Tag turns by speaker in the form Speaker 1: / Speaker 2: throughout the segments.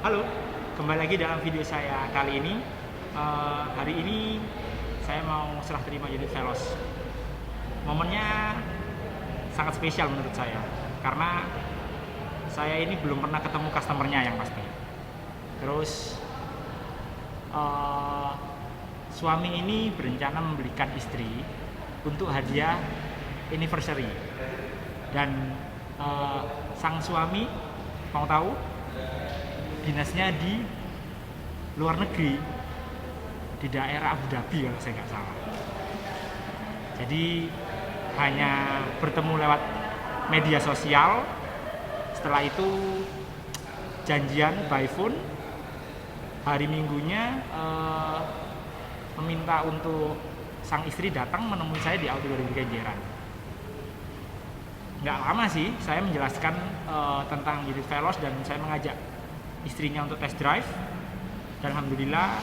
Speaker 1: Halo, kembali lagi dalam video saya kali ini. Hari ini saya mau serah terima unit Veloz. Momennya sangat spesial menurut saya, karena saya ini belum pernah ketemu customernya yang pasti. Terus suami ini berencana membelikan istri untuk hadiah anniversary, dan sang suami mau tahu dinasnya di luar negeri, di daerah Abu Dhabi kalau saya nggak salah. Jadi hanya bertemu lewat media sosial. Setelah itu janjian by phone. Hari Minggunya meminta untuk sang istri datang menemui saya di Auto 2000 Kenjeran. Nggak lama sih, saya menjelaskan tentang unit Veloz dan saya mengajak istrinya untuk test drive, dan alhamdulillah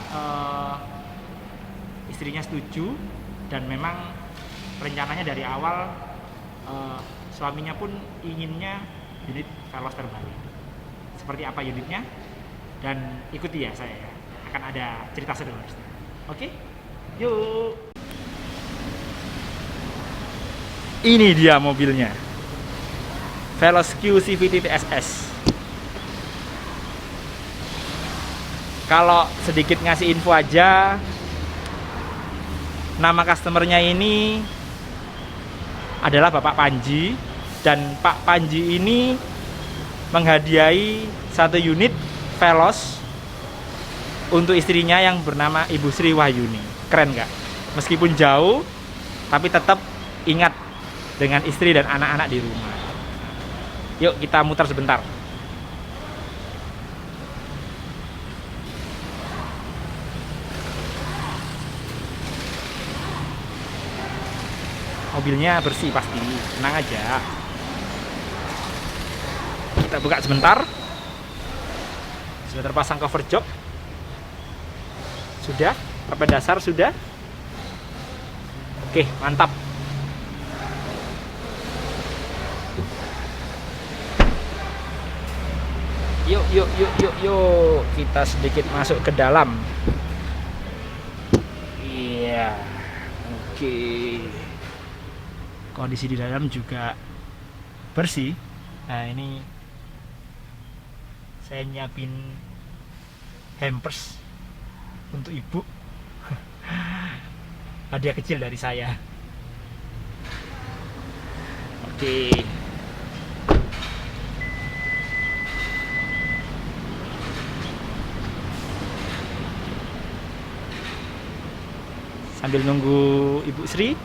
Speaker 1: istrinya setuju. Dan memang rencananya dari awal suaminya pun inginnya unit Veloz terbaru. Seperti apa unitnya? Dan ikuti ya saya ya, akan ada cerita seru. Oke, yuk. Ini dia mobilnya, Veloz Q CVT TSS. Kalau sedikit ngasih info aja, nama customernya ini adalah Bapak Panji, dan Pak Panji ini menghadiahi satu unit Veloz untuk istrinya yang bernama Ibu Sri Wahyuni. Keren nggak? Meskipun jauh, tapi tetap ingat dengan istri dan anak-anak di rumah. Yuk kita muter sebentar. Mobilnya bersih pasti, tenang aja. Kita buka sebentar. Sudah terpasang cover jok. Sudah, karpet dasar sudah. Oke, mantap. Yuk. Kita sedikit masuk ke dalam. Iya. Oke. Kondisi di dalam juga bersih. Nah, ini saya nyiapin hampers untuk ibu. Hadiah kecil dari saya. Oke. Sambil nunggu Ibu Sri,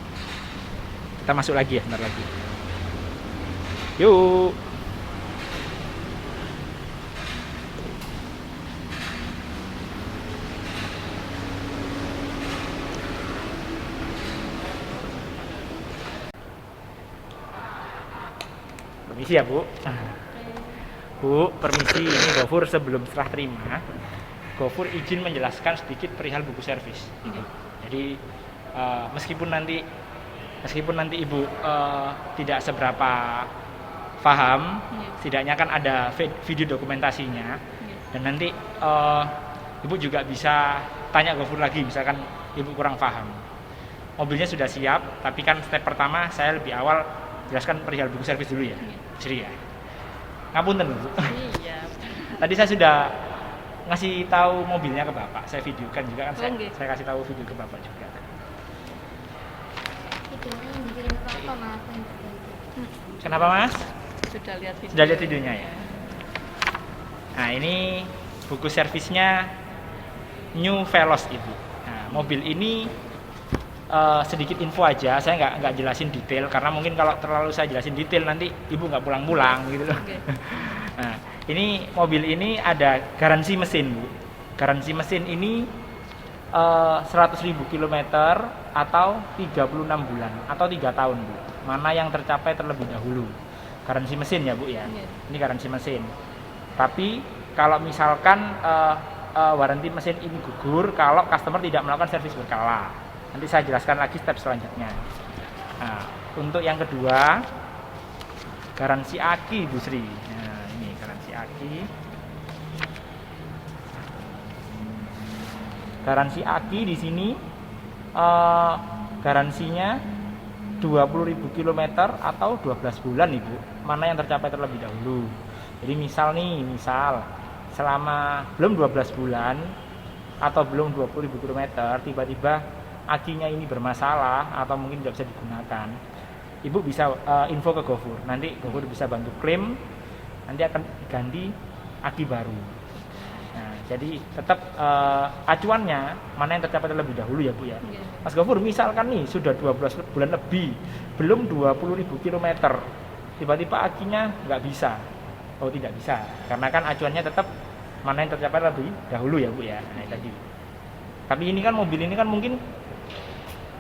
Speaker 1: kita masuk lagi ya, bentar lagi. Yuk. Permisi ya Bu. Bu, permisi, ini Gofur sebelum serah terima, Gofur izin menjelaskan sedikit perihal buku servis. Jadi meskipun nanti Ibu tidak seberapa paham, setidaknya kan ada video dokumentasinya, dan nanti Ibu juga bisa tanya Gofur lagi, misalkan Ibu kurang paham. Mobilnya sudah siap, tapi kan step pertama saya lebih awal jelaskan perihal buku servis dulu ya, Sri ya. Ngapunten Bu.
Speaker 2: Iya.
Speaker 1: Tadi saya sudah ngasih tahu mobilnya ke Bapak, saya videokan juga kan, saya kasih tahu video ke Bapak juga.
Speaker 3: Videonya yang dikirim ke apa Mas?
Speaker 1: Kenapa Mas?
Speaker 2: Sudah lihat video.
Speaker 1: Sudah lihat videonya ya. Nah, ini buku servisnya New Veloz Ibu. Nah, mobil ini sedikit info aja, saya nggak jelasin detail, karena mungkin kalau terlalu saya jelasin detail nanti Ibu nggak pulang-pulang gitu loh. Okay. Nah, ini mobil ini ada garansi mesin Bu. Garansi mesin ini 100.000 km atau 36 bulan atau 3 tahun Bu. Mana yang tercapai terlebih dahulu. Garansi mesin ya Bu ya. Ini garansi mesin. Tapi kalau misalkan waranti mesin ini gugur kalau customer tidak melakukan servis berkala. Nanti saya jelaskan lagi step selanjutnya. Nah, untuk yang kedua, garansi aki Bu Sri. Nah, ini garansi aki. Garansi aki di sini garansinya 20.000 km atau 12 bulan Ibu. Mana yang tercapai terlebih dahulu. Jadi misal selama belum 12 bulan atau belum 20.000 km tiba-tiba akinya ini bermasalah atau mungkin tidak bisa digunakan, Ibu bisa info ke GoFur. Nanti GoFur bisa bantu klaim, nanti akan ganti aki baru. Nah, jadi tetap acuannya mana yang tercapai terlebih dahulu ya Bu ya. Mas GoFur misalkan nih sudah 12 bulan lebih, belum 20.000 km, tiba-tiba akinya nggak bisa. Oh tidak bisa, karena kan acuannya tetap mana yang tercapai lebih dahulu ya Bu ya. Nah tadi. Tapi ini kan mobil ini kan mungkin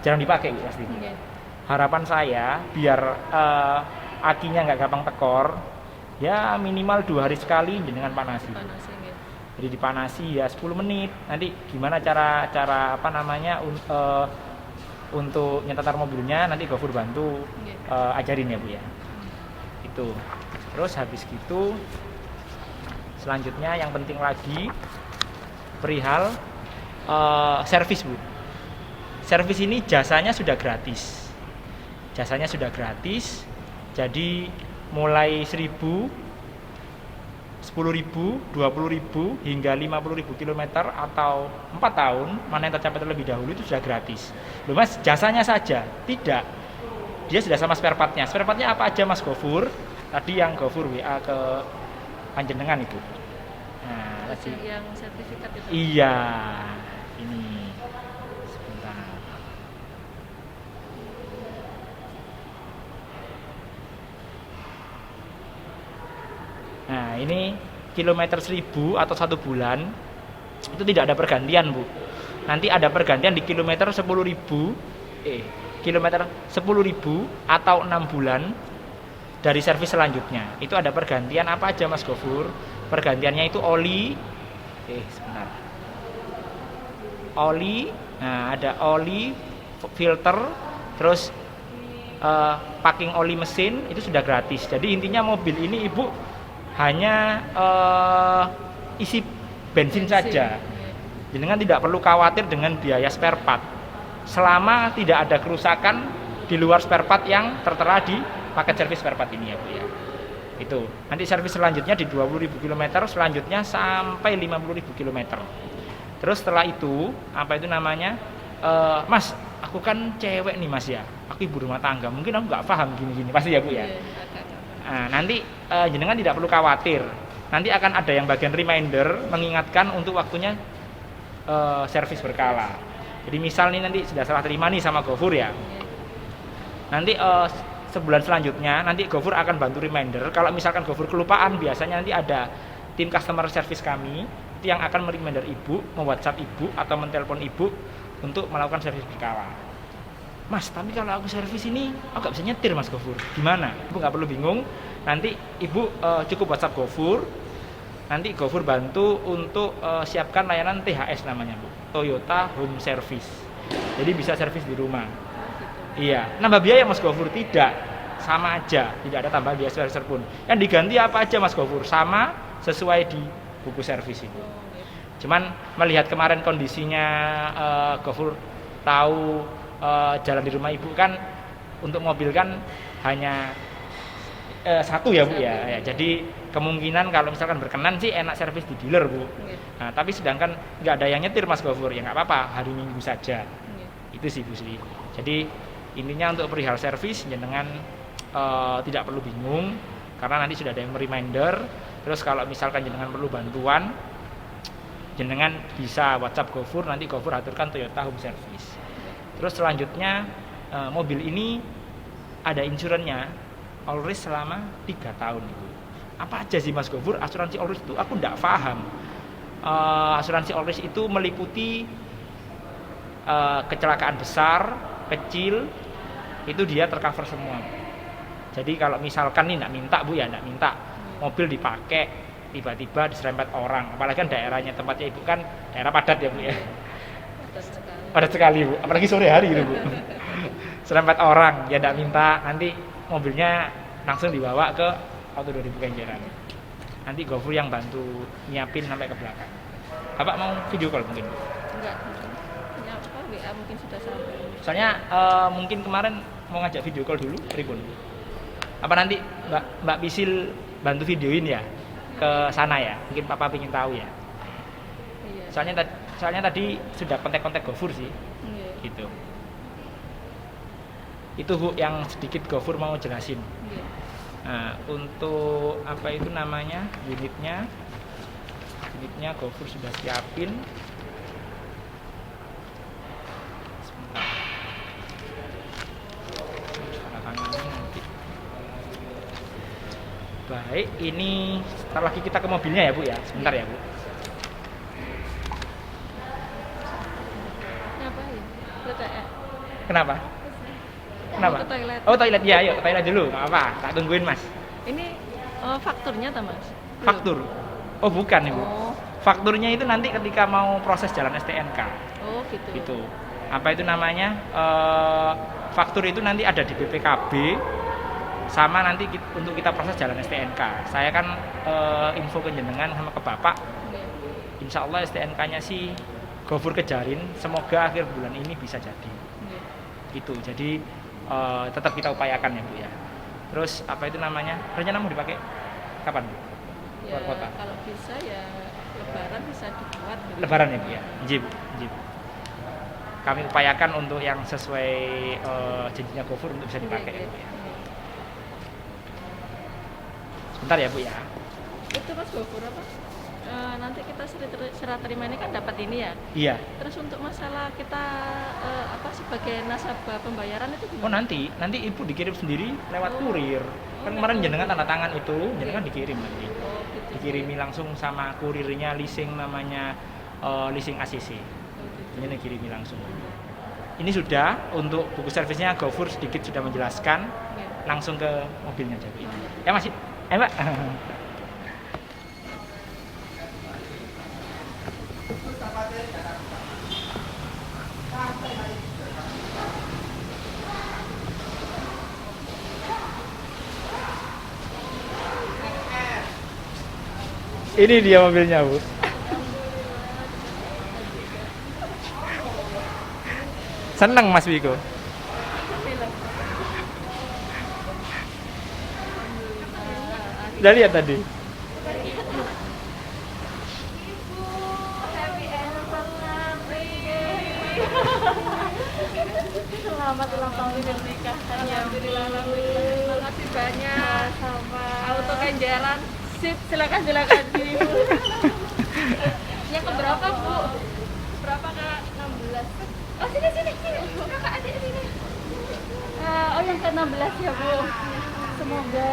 Speaker 1: jarang dipakai Bu pasti. Harapan saya biar akinya nggak gampang tekor, ya minimal 2 hari sekali dengan panasi. Jadi dipanasi ya 10 menit. Nanti gimana cara apa namanya untuk nyetar mobilnya nanti GoFur bantu ajarin ya Bu ya. Itu. Terus habis gitu selanjutnya yang penting lagi perihal servis Bu. Servis ini jasanya sudah gratis. Jasanya sudah gratis. Jadi mulai 1.000, 10.000, 20.000 hingga 50.000 km atau 4 tahun mana yang tercapai terlebih dahulu itu sudah gratis. Loh Mas, jasanya saja? Tidak. Dia sudah sama spare partnya. Spare partnya apa aja Mas GoFur? Tadi yang GoFur WA ke panjenengan itu. Nah, tadi
Speaker 3: yang sertifikat itu.
Speaker 1: Iya. Ini sebentar. Nah, ini kilometer 1.000 atau 1 bulan itu tidak ada pergantian Bu. Nanti ada pergantian di kilometer 10.000 kilometer 10.000 atau 6 bulan dari servis selanjutnya. Itu ada pergantian apa aja Mas GoFur? Pergantiannya itu oli. Sebentar. Oli, nah ada oli, filter, terus packing oli mesin itu sudah gratis. Jadi intinya mobil ini Ibu hanya isi bensin saja. Jenengan tidak perlu khawatir dengan biaya spare part. Selama tidak ada kerusakan di luar spare part yang tertera di paket servis spare part ini ya Bu ya. Itu. Nanti servis selanjutnya di 20.000 km, selanjutnya sampai 50.000 km. Terus setelah itu, apa itu namanya? Mas, aku kan cewek nih Mas ya. Aku ibu rumah tangga. Mungkin aku nggak paham gini-gini. Pasti ya Bu ya. Nah, nanti jenengan tidak perlu khawatir. Nanti akan ada yang bagian reminder mengingatkan untuk waktunya servis berkala. Jadi misal nih nanti sudah salah terima nih sama GoFur ya. Nanti sebulan selanjutnya nanti GoFur akan bantu reminder. Kalau misalkan GoFur kelupaan, biasanya nanti ada tim customer service kami itu yang akan mereminder Ibu, me-WhatsApp Ibu atau menelpon Ibu untuk melakukan servis berkala. Mas, tapi kalau aku servis ini aku nggak bisa nyetir Mas GoFur. Gimana? Ibu nggak perlu bingung. Nanti Ibu cukup WhatsApp GoFur. Nanti GoFur bantu untuk siapkan layanan THS namanya Bu, Toyota Home Service. Jadi bisa servis di rumah. Iya, nambah biaya Mas GoFur? Tidak, sama aja, tidak ada tambah biaya servis pun. Yang diganti apa aja Mas GoFur? Sama, sesuai di buku servis itu. Cuman melihat kemarin kondisinya GoFur tahu jalan di rumah Ibu kan untuk mobil kan hanya satu ya Bu ya. Jadi kemungkinan kalau misalkan berkenan sih enak servis di dealer Bu. Nah, tapi sedangkan nggak ada yang nyetir Mas GoFur, ya nggak apa-apa, hari Minggu saja. Itu sih Bu Sri. Jadi intinya untuk perihal servis jenengan tidak perlu bingung karena nanti sudah ada yang reminder. Terus kalau misalkan jenengan perlu bantuan, jenengan bisa WhatsApp GoFur, nanti GoFur aturkan Toyota Home Service. Terus selanjutnya mobil ini ada insurannya all risk selama 3 tahun itu. Apa aja sih Mas GoFur asuransi all risk itu? Aku tidak paham. Asuransi all risk itu meliputi kecelakaan besar, kecil, itu dia tercover semua. Jadi kalau misalkan nih nggak minta Bu ya, nggak minta mobil dipakai tiba-tiba diserempet orang, apalagi kan daerahnya tempatnya Ibu kan daerah padat ya Bu ya. Padat sekali Bu, apalagi sore hari gitu Bu. Serempet orang, ya nggak minta, nanti mobilnya langsung dibawa ke Auto 2000 Kenjeran. Nanti GoFur yang bantu nyiapin sampai ke belakang. Bapak mau video call mungkin?
Speaker 3: Enggak.
Speaker 2: mungkin sudah sampai.
Speaker 1: Soalnya mungkin kemarin mau ngajak video call dulu, Ribun. Apa nanti Mbak Pisil bantu videoin ya ke sana ya? Mungkin Papa ingin tahu ya.
Speaker 2: Iya.
Speaker 1: Soalnya tadi sudah kontak-kontak GoFur sih,
Speaker 2: Iya.
Speaker 1: gitu. Itu Bu yang sedikit GoFur mau jelasin.
Speaker 2: Iya.
Speaker 1: Nah, untuk apa itu namanya unitnya GoFur sudah siapin. Sebentar. Tanda tangannya nanti. Baik, ini sebentar lagi kita ke mobilnya ya Bu ya. Sebentar ya Bu.
Speaker 2: Ini apa ya? PTE.
Speaker 1: Kenapa? Kenapa?
Speaker 2: Ke toilet.
Speaker 1: Oh toilet ya, yuk ke toilet dulu. Nggak apa, tak tungguin Mas.
Speaker 2: Ini fakturnya ta, Mas? Belum?
Speaker 1: Faktur. Oh bukan Ibu.
Speaker 2: Oh.
Speaker 1: Fakturnya itu nanti ketika mau proses jalan STNK.
Speaker 2: Oh, gitu.
Speaker 1: Gitu. Apa itu namanya? Faktur itu nanti ada di BPKB sama nanti untuk kita proses jalan STNK. Saya kan info ke jenengan sama ke Bapak.
Speaker 2: Iya.
Speaker 1: Insya Allah STNK-nya sih GoFur kejarin. Semoga akhir bulan ini bisa jadi.
Speaker 2: Iya.
Speaker 1: Gitu. Jadi tetap kita upayakan ya Bu ya. Terus apa itu namanya? Rencana mau dipakai kapan Bu?
Speaker 2: Ya,
Speaker 1: Keluar kota.
Speaker 2: kalau bisa ya Lebaran bisa dibuat. Gitu.
Speaker 1: Lebaran ya Bu ya. Injib, injib. Kami upayakan untuk yang sesuai janjinya GoFur untuk bisa dipakai ya Bu ya. Sebentar ya Bu ya.
Speaker 2: Itu Mas GoFur apa? Nanti kita serah terima ini kan dapat ini ya.
Speaker 1: Iya.
Speaker 2: Terus untuk masalah kita apa sebagai nasabah pembayaran itu
Speaker 1: Oh
Speaker 2: gimana?
Speaker 1: nanti Ibu dikirim sendiri lewat
Speaker 2: Oh.
Speaker 1: kurir. Kan
Speaker 2: Oh,
Speaker 1: kemarin
Speaker 2: lewat
Speaker 1: jenengan
Speaker 2: kurir.
Speaker 1: tanda tangan itu, jenengan
Speaker 2: Iya.
Speaker 1: dikirim nanti.
Speaker 2: Oh, gitu.
Speaker 1: Dikirimi langsung sama kurirnya leasing namanya leasing ACC.
Speaker 2: Oh, gitu.
Speaker 1: Ini dikirimi langsung. Ini sudah untuk buku servisnya GoFur sedikit sudah menjelaskan,
Speaker 2: Iya.
Speaker 1: langsung ke mobilnya aja Bu.
Speaker 2: Oh,
Speaker 1: Ya
Speaker 2: iya.
Speaker 1: masih. Mbak. Ini dia mobilnya Bu. Seneng Mas Wiko. Udah lihat tadi.
Speaker 2: Selamat ulang tahun pernikahannya. Alhamdulillah. Terima kasih banyak. Sama. Auto kan jalan. Sip, silakan Ibu. Yang keberapa, Bu? Berapa, Kak? 16. Oh, sini. Kakak adik sini. Oh, yang ke-16 ya, Bu. Semoga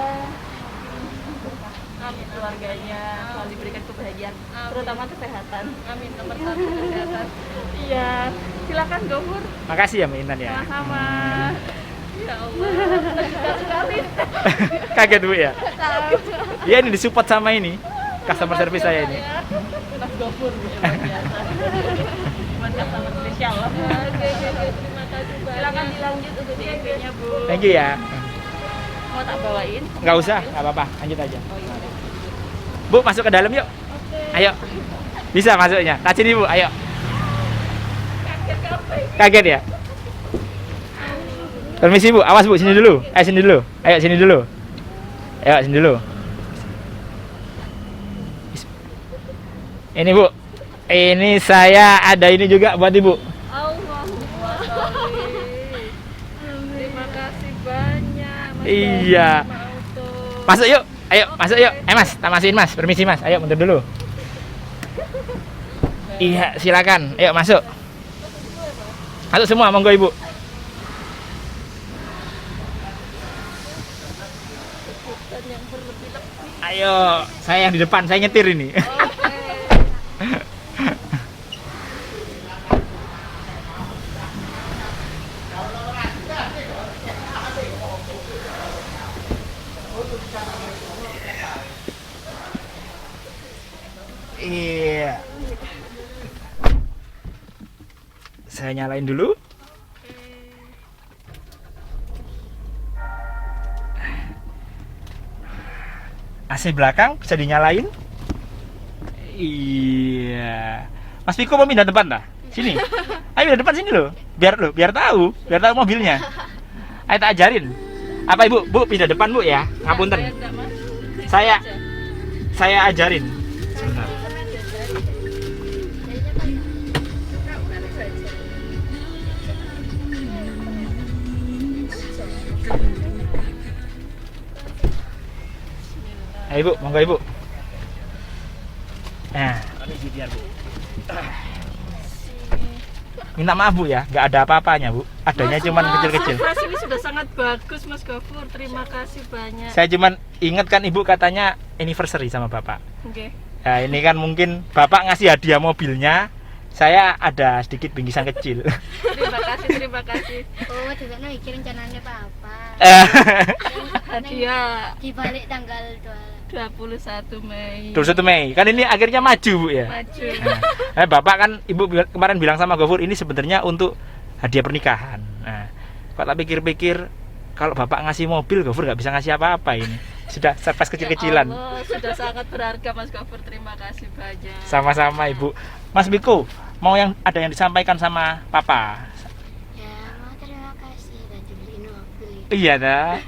Speaker 2: amin keluarganya selalu diberikan kebahagiaan, terutama kesehatan. Amin, nomor 1 kesehatan. Iya, silakan GoFur.
Speaker 1: Makasih ya Mbak Intan ya.
Speaker 2: Sama-sama. Ya Allah, suka sekali.
Speaker 1: Kaget Bu ya. Iya ini disupport sama ini customer service saya ini.
Speaker 2: Mas GoFur luar biasa. Buat customer spesial. Oke, terima kasih banyak. Silakan dilanjut untuk DP-nya, Bu.
Speaker 1: Thank you ya.
Speaker 2: Mau tak bawain?
Speaker 1: Nggak usah, nggak apa-apa. Lanjut aja.
Speaker 2: Oh iya.
Speaker 1: Bu masuk ke dalam yuk.
Speaker 2: Oke.
Speaker 1: Ayo. Bisa masuknya. Tak sini Bu, ayo.
Speaker 2: Kaget kapan?
Speaker 1: Kaget ya. Permisi Bu, awas Bu, sini dulu. Sini dulu. Ayo sini dulu. Ayo sini dulu. Ini Bu. Ini saya ada ini juga buat Ibu.
Speaker 2: Allahumma sholli. Terima kasih banyak Mas.
Speaker 1: Iya.
Speaker 2: Sama auto.
Speaker 1: Masuk yuk. Ayo, masuk yuk. Mas, tak masukin Mas. Permisi Mas. Ayo mundur dulu. Iya, silakan. Ayo masuk. Masuk semua, monggo Ibu.
Speaker 2: Dan yang berlebih-lebih.
Speaker 1: Ayo, saya yang di depan, saya nyetir ini.
Speaker 2: Oke.
Speaker 1: Iya. Saya nyalain dulu. AC belakang bisa dinyalain. Iya. Mas Piko mau pindah depan dah? Sini. Ayo ke depan sini loh, biar tahu mobilnya. Ayo tak ajarin. Apa Ibu? Bu pindah depan Bu ya. Ngapunten.
Speaker 2: Saya enggak, Mas.
Speaker 1: Saya
Speaker 2: Aja.
Speaker 1: saya ajarin. Sebentar.
Speaker 2: Pernah diajarin.
Speaker 3: Jadinya kan
Speaker 2: Enggak, bukan saja.
Speaker 1: Ayo Ibu, monggo Ibu. Nah, ini biar Bu. Minta maaf Bu ya, nggak ada apa-apanya Bu. Adanya cuman kecil-kecil.
Speaker 2: Mas, ini sudah sangat bagus Mas Gofur. Terima kasih banyak.
Speaker 1: Saya cuman ingat kan Ibu katanya anniversary sama Bapak.
Speaker 2: Oke.
Speaker 1: Nah, ini kan mungkin Bapak ngasih hadiah mobilnya, saya ada sedikit bingkisan kecil.
Speaker 2: Terima kasih.
Speaker 3: oh juga mikir rencananya apa
Speaker 2: Hadiah
Speaker 3: di balik tanggal
Speaker 2: 21 Mei.
Speaker 1: 21 Mei. Kan ini akhirnya maju Bu ya.
Speaker 2: Maju.
Speaker 1: Nah, Bapak kan Ibu kemarin bilang sama Gofur ini sebenarnya untuk hadiah pernikahan. Nah, kok tak pikir-pikir kalau Bapak ngasih mobil Gofur nggak bisa ngasih apa-apa ini. Sudah surprise kecil-kecilan.
Speaker 2: Ya Allah, sudah sangat berharga Mas Gofur. Terima kasih banyak.
Speaker 1: Sama-sama Ibu. Mas Biko, mau ada yang disampaikan sama Papa?
Speaker 3: ya mau terima kasih dan dibeliin mobil
Speaker 1: Iya dah.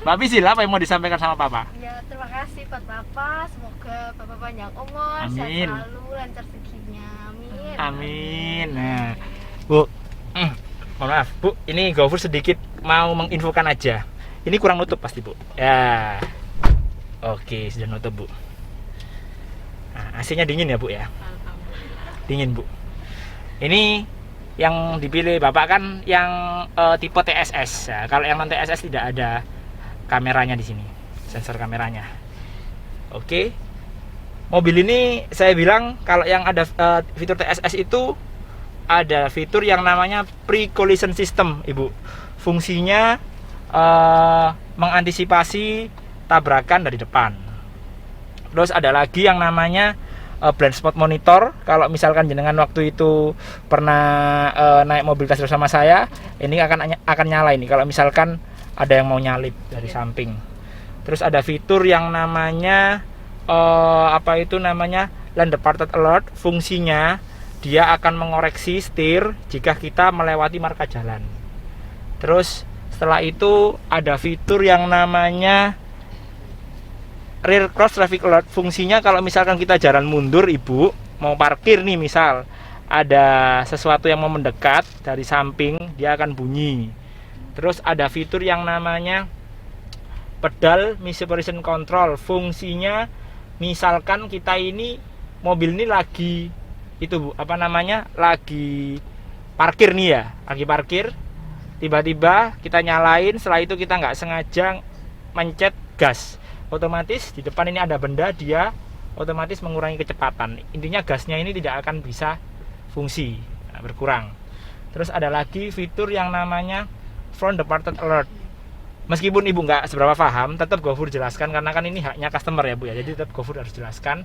Speaker 1: Mbak Bisil, apa yang mau disampaikan sama Papa?
Speaker 3: ya terima kasih buat bapak semoga bapak panjang umur
Speaker 1: Amin.
Speaker 3: sehat selalu lancar rezekinya amin
Speaker 1: Amin. Nah, Bu, mohon maaf Bu, ini Gofur sedikit mau menginfokan aja. Ini kurang nutup pasti Bu. Ya, oke sudah nutup Bu. Nah, AC-nya dingin ya Bu ya?
Speaker 2: Alhamdulillah.
Speaker 1: Dingin Bu. Ini yang dipilih Bapak kan yang tipe TSS. Ya, kalau yang non TSS tidak ada kameranya di sini, sensor kameranya. Oke. Mobil ini saya bilang kalau yang ada fitur TSS itu ada fitur yang namanya pre-collision system, Ibu. Fungsinya mengantisipasi tabrakan dari depan. Terus ada lagi yang namanya blind spot monitor. Kalau misalkan jenengan waktu itu pernah naik mobil tes bersama saya, ini akan nyala ini. Kalau misalkan ada yang mau nyalip dari samping. Terus ada fitur yang namanya lane departed alert. Fungsinya dia akan mengoreksi setir jika kita melewati marka jalan. Terus setelah itu ada fitur yang namanya rear cross traffic alert. Fungsinya kalau misalkan kita jalan mundur Ibu, mau parkir nih misal, ada sesuatu yang mau mendekat dari samping, dia akan bunyi. Terus ada fitur yang namanya pedal separation control. Fungsinya misalkan kita ini mobil ini lagi lagi parkir nih ya, lagi parkir, tiba-tiba kita nyalain, setelah itu kita nggak sengaja mencet gas, otomatis di depan ini ada benda, dia otomatis mengurangi kecepatan. Intinya gasnya ini tidak akan bisa fungsi, berkurang. Terus ada lagi fitur yang namanya front departed alert. Meskipun Ibu nggak seberapa paham, tetap Gofur jelaskan karena kan ini haknya customer ya Bu ya. Jadi tetap Gofur harus jelaskan.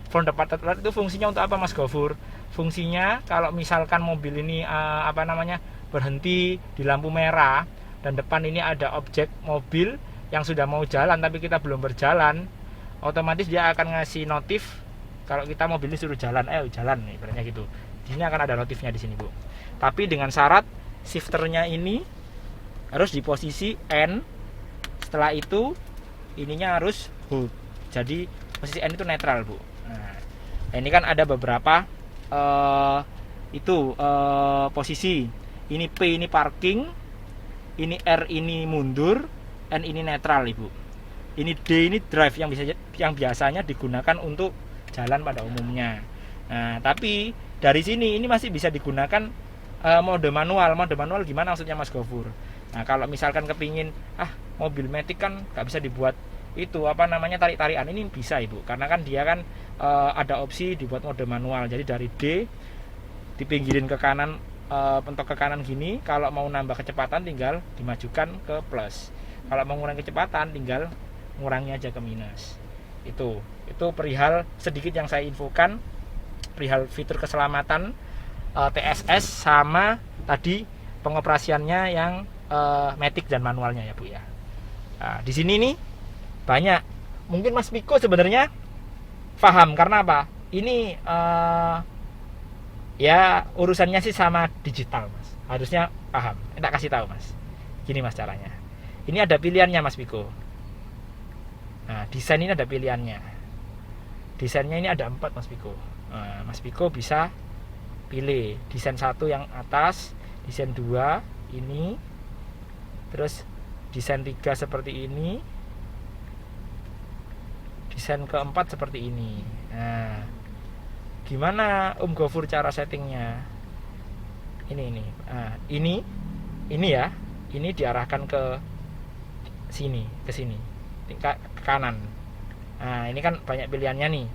Speaker 1: Front departed alert itu fungsinya untuk apa Mas Gofur? Fungsinya kalau misalkan mobil ini berhenti di lampu merah dan depan ini ada objek mobil yang sudah mau jalan tapi kita belum berjalan, otomatis dia akan ngasih notif kalau kita mobil ini suruh jalan, ayo jalan nih, ibaratnya gitu. Di sini akan ada notifnya di sini Bu. Tapi dengan syarat shifternya ini harus di posisi N. Setelah itu ininya harus hold. Jadi posisi N itu netral Bu. Nah, ini kan ada beberapa posisi. Ini P ini parking, ini R ini mundur, N ini netral Ibu. Ini D ini drive yang biasanya digunakan untuk jalan pada umumnya. Nah, tapi dari sini ini masih bisa digunakan mode manual. Mode manual gimana maksudnya Mas Gofur? Nah, kalau misalkan kepingin mobil Matic kan nggak bisa dibuat itu tarik-tarikan, ini bisa Ibu, karena kan dia kan ada opsi dibuat mode manual. Jadi dari D dipinggirin ke kanan, pentok ke kanan gini. Kalau mau nambah kecepatan tinggal dimajukan ke plus. Kalau mau mengurangi kecepatan tinggal ngurangi aja ke minus. Itu perihal sedikit yang saya infokan, perihal fitur keselamatan TSS sama tadi pengoperasiannya yang Matic dan manualnya ya Bu ya. Nah, di sini nih banyak. Mungkin Mas Miko sebenarnya paham karena apa? Ini Ya urusannya sih sama digital mas, harusnya paham. Tak kasih tahu mas, gini mas caranya. Ini ada pilihannya mas Piko. Nah desain ini ada pilihannya. Desainnya ini ada 4 mas Piko. Nah, mas Piko bisa pilih desain 1 yang atas, desain 2 ini, terus desain 3 seperti ini, desain keempat seperti ini. Nah gimana Om Gofur cara settingnya? Ini. Nah, ini ya. Ini diarahkan ke sini, ke kanan. Nah, ini kan banyak pilihannya nih.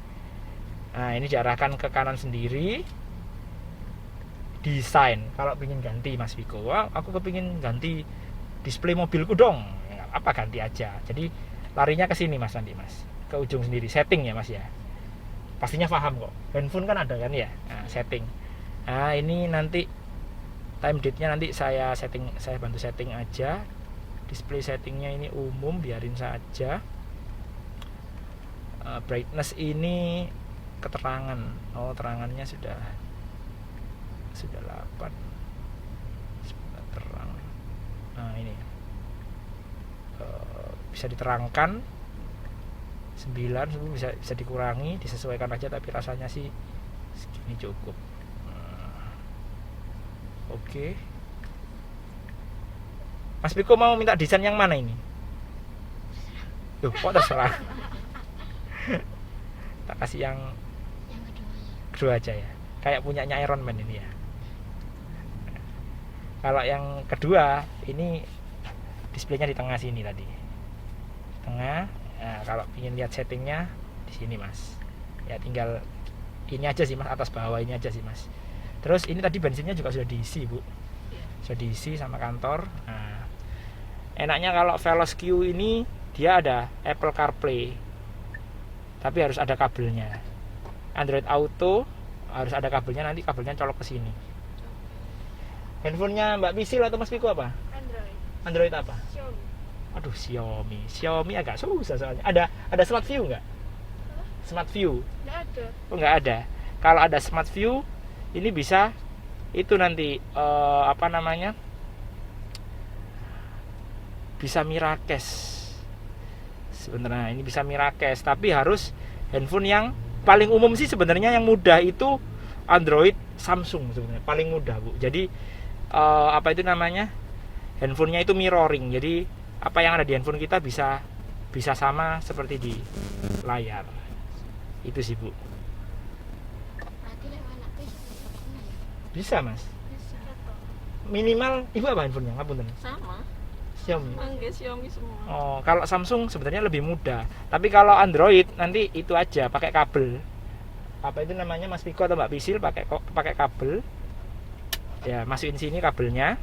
Speaker 1: Nah, ini diarahkan ke kanan sendiri. Desain. Kalau pengen ganti Mas Viko, wah, aku kepingin ganti display mobilku dong. Ya, apa ganti aja. Jadi larinya ke sini Mas nanti Mas. Ke ujung sendiri, setting ya Mas ya. Pastinya paham kok, handphone kan ada kan ya. Nah, setting. Nah ini nanti time date-nya nanti saya bantu setting aja. Display settingnya ini umum, biarin saja. Brightness ini keterangan. Oh terangannya sudah 8. Sudah terang. Nah ini bisa diterangkan 9 bisa dikurangi, disesuaikan aja, tapi rasanya sih segini cukup. Oke. Mas Piko mau minta desain yang mana ini? Loh, kok terserah. Tak kasih yang kedua aja ya. Kayak punyanya Iron Man ini ya. Kalau yang kedua ini displaynya di tengah sini tadi. Tengah. Nah, kalau ingin lihat settingnya di sini mas, ya tinggal ini aja sih mas, atas bawah ini aja sih mas. Terus ini tadi bensinnya juga sudah diisi bu, sudah diisi sama kantor. Nah, enaknya kalau Veloz Q ini dia ada Apple CarPlay, tapi harus ada kabelnya. Android Auto harus ada kabelnya, nanti kabelnya colok ke sini. Handphonenya Mbak Misil atau Mas Piko apa? Android apa? Aduh Xiaomi agak susah soalnya. Ada Smart View nggak? Smart View?
Speaker 2: Nggak ada.
Speaker 1: Oh nggak ada. Kalau ada Smart View ini bisa itu nanti apa namanya? Bisa Miracast. Sebenarnya ini bisa Miracast, tapi harus handphone yang paling umum sih sebenarnya yang mudah itu Android Samsung sebenarnya paling mudah bu. Jadi apa itu namanya? Handphonenya itu mirroring. Jadi apa yang ada di handphone kita bisa sama seperti di layar. Itu sih bu. Bisa mas. Minimal ibu apa handphonenya? Ngapunten.
Speaker 2: Sama.
Speaker 1: Xiaomi.
Speaker 2: Xiaomi semua.
Speaker 1: Oh, kalau Samsung sebenarnya lebih mudah. Tapi kalau Android nanti itu aja pakai kabel. Apa itu namanya Mas Piko atau Mbak Pisil pakai kabel. Ya, masukin sini kabelnya.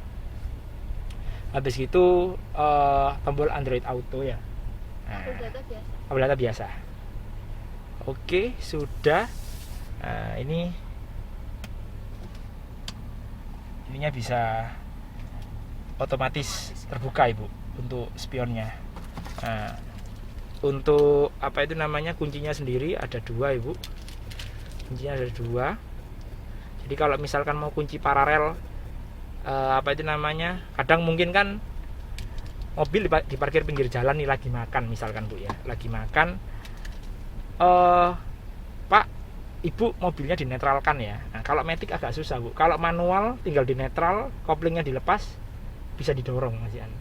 Speaker 1: Habis gitu tombol Android Auto ya. Nah, kabel data biasa. Oke, sudah. Nah, ininya bisa otomatis terbuka ibu untuk spionnya. Nah, untuk apa itu namanya kuncinya sendiri ada 2 ibu. Kuncinya ada 2. Jadi kalau misalkan mau kunci paralel apa itu namanya, kadang mungkin kan mobil diparkir pinggir jalan nih lagi makan misalkan bu ya, lagi makan Pak ibu mobilnya dinetralkan ya. Nah, kalau matic agak susah bu, kalau manual tinggal dinetral, koplingnya dilepas bisa didorong Mas Ian.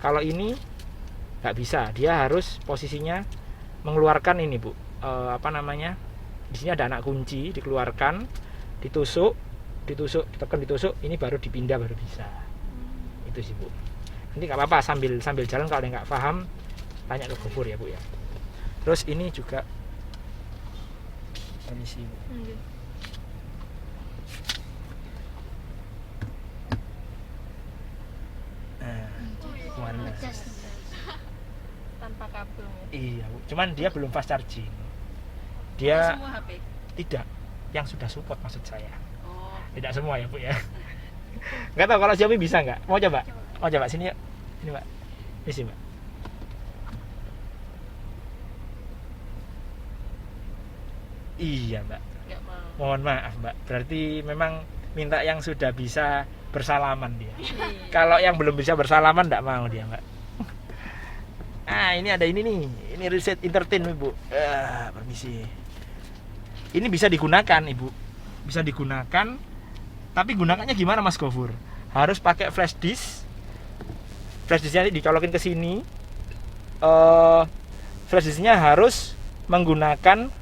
Speaker 1: Kalau ini nggak bisa, dia harus posisinya mengeluarkan ini bu, apa namanya, di sini ada anak kunci, dikeluarkan, ditusuk, ditekan, ditusuk, ini baru dipindah baru bisa. Itu sih bu. Nanti nggak apa-apa sambil jalan, kalau nggak paham tanya ke Gofur ya bu ya. Terus ini juga permisi bu. Nah,
Speaker 2: Tanpa kabel.
Speaker 1: iya bu. Cuman dia belum fast charging. Dia
Speaker 2: Semua HP.
Speaker 1: tidak, yang sudah support maksud saya.
Speaker 2: Oh.
Speaker 1: Tidak semua ya bu ya. Nggak tahu kalau Xiaomi bisa nggak? Mau coba? Mau coba sini yuk. Ini mbak. Ini sih mbak. Iya mbak.
Speaker 2: Nggak mau.
Speaker 1: Mohon maaf Mbak, berarti memang minta yang sudah bisa bersalaman dia. Kalau yang belum bisa bersalaman enggak mau dia Mbak. Ah ini ada ini nih, ini Reset Entertain Ibu. Permisi. Ini bisa digunakan Ibu, bisa digunakan. Tapi gunakannya gimana Mas Gofur? Harus pakai flash disk. Flash disknya dicolokin ke sini. Flash disknya harus menggunakan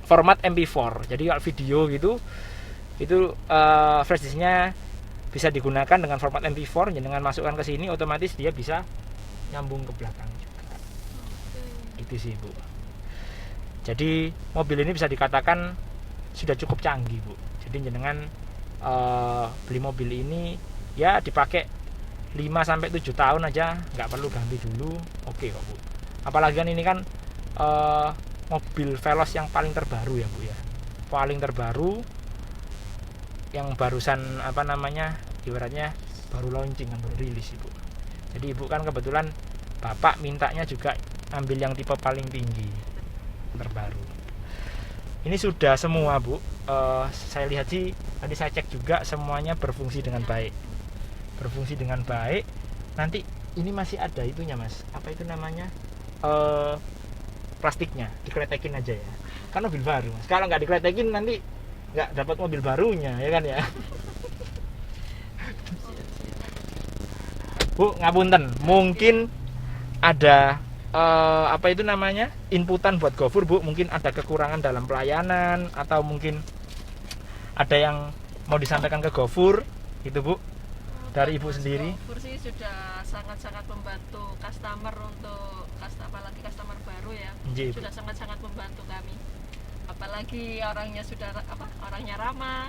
Speaker 1: format MP4. Jadi kalau video gitu itu flash disknya bisa digunakan dengan format MP4. Dengan masukkan ke sini otomatis dia bisa nyambung ke belakang juga. Itu sih Bu. Jadi mobil ini bisa dikatakan sudah cukup canggih Bu. Jadi jenengan beli mobil ini ya dipakai 5-7 tahun aja nggak perlu ganti dulu. Oke kok Bu. Apalagi kan ini kan mobil Veloz yang paling terbaru ya Bu ya, paling terbaru yang barusan ibaratnya baru launching kan, baru rilis Ibu. Jadi Ibu kan kebetulan Bapak mintanya juga ambil yang tipe paling tinggi terbaru. Ini sudah semua Bu, saya lihat sih tadi saya cek juga semuanya berfungsi dengan baik, Nanti ini masih ada itunya Mas, apa itu namanya, plastiknya dikletekin aja ya, kan mobil baru Mas. Kalau nggak dikletekin nanti nggak dapat mobil barunya ya kan ya. Bu ngapunten, mungkin ada inputan buat Gofur Bu, mungkin ada kekurangan dalam pelayanan atau mungkin ada yang mau disampaikan ke Gofur itu Bu dari Ibu sendiri.
Speaker 2: Gofur sih sudah sangat-sangat membantu customer, untuk apalagi customer baru ya. Sudah sangat-sangat membantu kami. Apalagi orangnya orangnya ramah,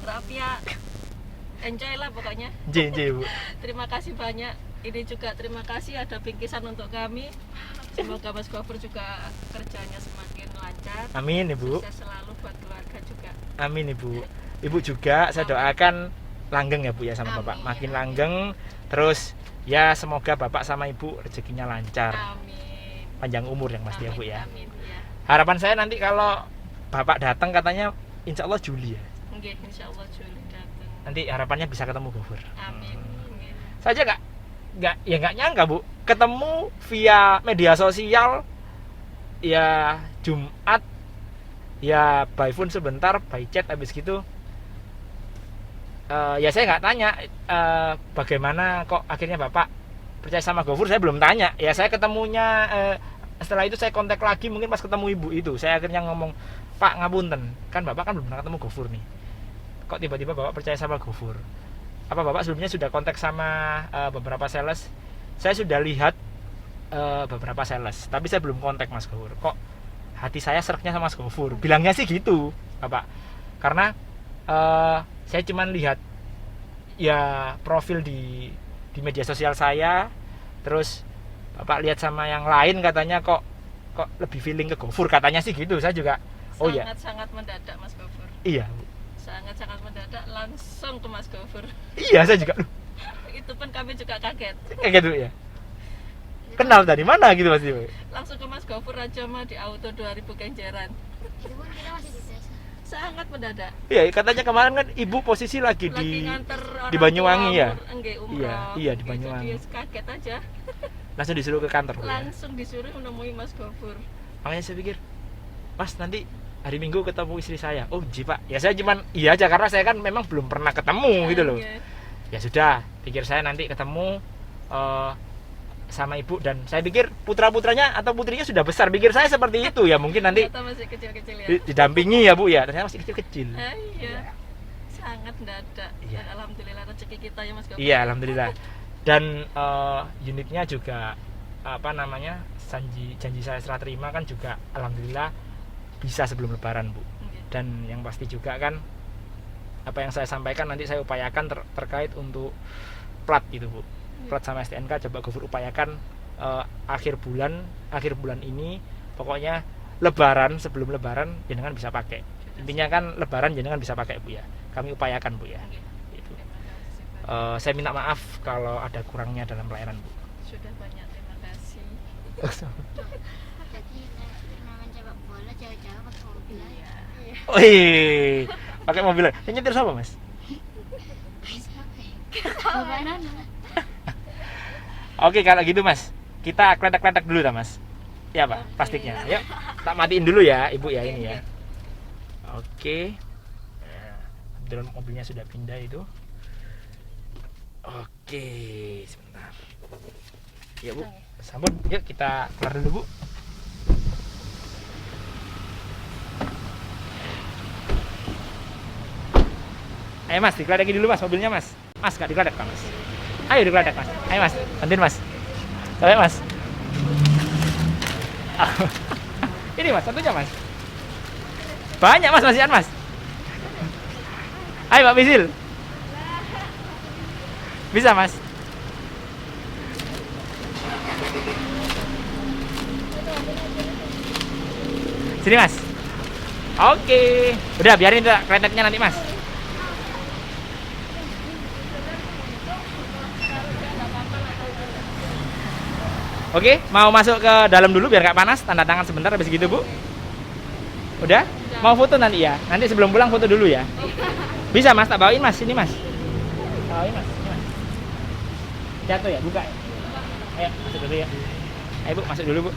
Speaker 2: rapiak, enjoy lah pokoknya. Bu. Terima kasih banyak. Ini juga terima kasih ada bingkisan untuk kami. Semoga Mas Gofur juga kerjanya semakin lancar.
Speaker 1: Amin Ibu.
Speaker 2: Sukses selalu buat keluarga juga.
Speaker 1: Amin Ibu. Ibu juga saya doakan langgeng ya Bu ya sama Bapak, makin langgeng terus ya, semoga Bapak sama Ibu rezekinya lancar.
Speaker 2: Amin.
Speaker 1: Panjang umur yang pasti ya Bu ya.
Speaker 2: Amin ya.
Speaker 1: Harapan saya nanti kalau Bapak datang katanya insya Allah Juli ya.
Speaker 2: Oke, insya Allah Juli datang.
Speaker 1: Nanti harapannya bisa ketemu Gofur.
Speaker 2: Amin.
Speaker 1: Saya nggak nyangka Bu, ketemu via media sosial ya, Jumat ya by phone sebentar, by chat, habis gitu ya saya nggak tanya bagaimana kok akhirnya Bapak percaya sama Gofur, saya belum tanya ya. Saya ketemunya setelah itu saya kontak lagi, mungkin pas ketemu Ibu itu saya akhirnya ngomong, Pak ngapunten, kan Bapak kan belum pernah ketemu Gofur nih, kok tiba-tiba Bapak percaya sama Gofur? Apa Bapak sebelumnya sudah kontak sama beberapa sales? Saya sudah lihat beberapa sales, tapi saya belum kontak Mas Gofur. Kok hati saya sereknya sama Mas Gofur? Bilangnya sih gitu Bapak, karena saya cuman lihat ya profil di media sosial saya, terus Bapak lihat sama yang lain katanya kok lebih feeling ke Gofur, katanya sih gitu. Saya juga
Speaker 2: sangat mendadak Mas Gofur.
Speaker 1: Iya
Speaker 2: sangat mendadak, langsung ke Mas Gofur.
Speaker 1: Iya saya juga
Speaker 2: Itu pun kami juga kaget
Speaker 1: kayak gitu ya, kenal dari mana gitu Mas Ibu?
Speaker 2: Langsung ke Mas Gofur aja mah di Auto 2000 Kenjeran.
Speaker 3: Itu pun kita masih di desa.
Speaker 2: Sangat mendadak.
Speaker 1: Iya, katanya kemarin kan Ibu posisi lagi
Speaker 2: nganter
Speaker 1: di Banyuwangi ya.
Speaker 2: Umroh.
Speaker 1: Iya di Banyuwangi.
Speaker 2: Jadi kaget aja.
Speaker 1: Langsung disuruh ke kantor Bu,
Speaker 2: Langsung disuruh menemui Mas Gofur.
Speaker 1: Makanya saya pikir, Mas nanti hari Minggu ketemu istri saya. Oh ji Pak, ya saya cuman iya aja karena saya kan memang belum pernah ketemu gitu loh. Ya sudah, pikir saya nanti ketemu sama Ibu, dan saya pikir putra-putranya atau putrinya sudah besar, pikir saya seperti itu ya, mungkin nanti
Speaker 2: masih kecil-kecil ya.
Speaker 1: Didampingi ya Bu ya, ternyata masih kecil-kecil.
Speaker 2: Iya. Sangat mendadak.
Speaker 1: Iya.
Speaker 2: Dan alhamdulillah rezeki kita ya Mas Gofur.
Speaker 1: Iya, alhamdulillah. Dan unitnya juga janji saya serah terima kan juga alhamdulillah bisa sebelum lebaran Bu. Dan yang pasti juga kan apa yang saya sampaikan nanti saya upayakan terkait untuk plat itu Bu. Plat sama STNK coba Gofur upayakan akhir bulan ini, pokoknya lebaran, sebelum lebaran jenengan bisa pakai. Intinya kan lebaran jenengan bisa pakai Bu ya. Kami upayakan Bu ya. Itu. Saya minta maaf kalau ada kurangnya dalam pelayanan Bu.
Speaker 2: Sudah banyak, terima kasih.
Speaker 3: Jadi turnamen sepak bola jauh-jauh pakai mobil aja.
Speaker 1: Wih, pakai mobil. Yang nyetir siapa, Mas?
Speaker 3: Bapak Nana.
Speaker 1: Oke, kalau gitu, Mas. Kita kledak-kledak dulu dah, Mas. Ya, Pak, plastiknya. Yuk, tak matiin dulu ya, Ibu ya ini ya. Oke. Nah, kebetulan mobilnya sudah pindah itu. Oke, sebentar. Ya, Bu. Sambut. Yuk kita keluar dulu, Bu. Ayo, Mas, dikeladaki dulu, Mas, mobilnya, Mas. Mas, nggak dikeladak, Mas. Ayo dikeladak, Mas. Ayo, Mas. Bantuin, Mas. Sampai, Mas. Ini, Mas, satunya, Mas. Banyak, Mas, masihan, Mas. Ayo, Pak Bisil. Bisa, Mas. Sini, Mas. Oke. Udah, biarin itu keledaknya nanti, Mas. Oke, mau masuk ke dalam dulu biar nggak panas, tanda tangan sebentar habis gitu, Bu. Udah? Mau foto nanti ya? Nanti sebelum pulang foto dulu ya. Bisa, Mas, tak bawain, Mas. Sini, Mas. Bawain, Mas. Sini, Mas. Jatuh ya, buka ya. Ayo, masuk dulu ya. Ayo, Bu, masuk dulu, Bu.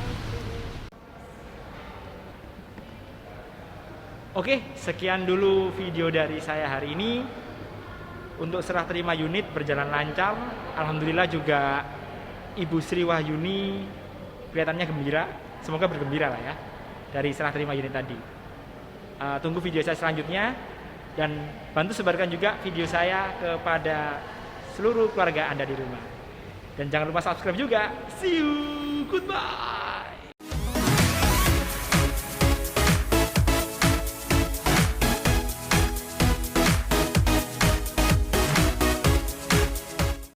Speaker 1: Oke, sekian dulu video dari saya hari ini. Untuk serah terima unit berjalan lancar. Alhamdulillah juga Ibu Sri Wahyuni kelihatannya gembira. Semoga bergembira lah ya dari serah terima unit tadi. Tunggu video saya selanjutnya dan bantu sebarkan juga video saya kepada seluruh keluarga Anda di rumah. Dan jangan lupa subscribe juga. See you, goodbye.